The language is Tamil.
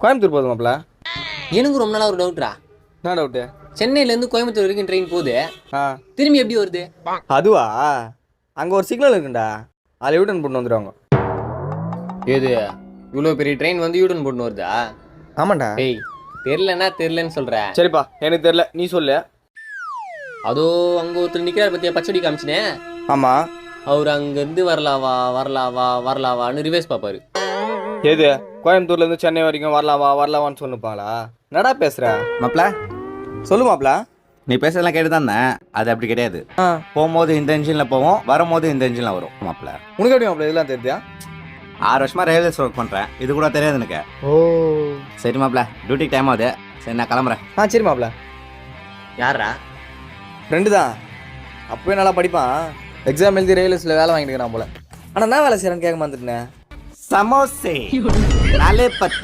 கோயம்புத்தூர் போகுது மாப்பிள்ள. எனக்கு ரொம்ப நாளாக ஒரு டவுட்ரா. என்ன டவுட்டு? சென்னையிலேருந்து கோயம்புத்தூர் வரைக்கும் ட்ரெயின் போகுது, ஆ திரும்பி எப்படி வருது? அதுவா, அங்கே ஒரு சிக்னல் இருக்குண்டா, அதில் யூட்டன் போட்டு வந்துடுவாங்க. ஏது இவ்வளோ பெரிய ட்ரெயின் வந்து யூட்டன் போட்டுன்னு வருதா? ஆமாண்டா. டேய் தெரிலன்னு சொல்கிறேன். சரிப்பா, எனக்கு தெரியல, நீ சொல்லு. அதோ அங்கே ஒருத்தர் நிற்கிறார் பற்றியா, பச்சடி காமிச்சினே. ஆமாம். அவர் அங்கேருந்து வரலாவான்னு ரிவேஸ் பார்ப்பாரு. எது கோயம்புத்தூர்லேருந்து சென்னை வரைக்கும் வரலாவான்னு சொல்லுப்பாங்களா? என்னடா பேசுகிற மாப்பிள? சொல்லு மாப்பிள்ள. நீ பேசுறதெல்லாம் கேட்டு தான் இருந்தேன். அது அப்படி கிடையாது. ஆ, போகும்போது இந்த இன்ஜினில் போவோம், வரும்போது இந்த இன்ஜினில் வரும் மாப்பிள. உனக்கு எப்படி மாப்பிள்ள இதெல்லாம் தெரியுதா? 6 வருஷமா ரயில்வேஸ் ஒர்க் பண்ணுறேன், இது கூட தெரியாது எனக்கு. ஓ சரி மாப்பிள, டியூட்டிக்கு டைம் ஆகுது. சரி நான் கிளம்புறேன். ஆ சரி மாப்பிள்ள. யாரா? ஃப்ரெண்டு தான், அப்போயே நல்லா படிப்பான். எக்ஸாம் எழுதி ரயில்வேஸில் வேலை வாங்கிட்டு இருக்கிறான் போல. ஆனால் நான் வேலை செய்கிறேன்னு கேட்க மாந்துட்டேன். சமோசே 4 10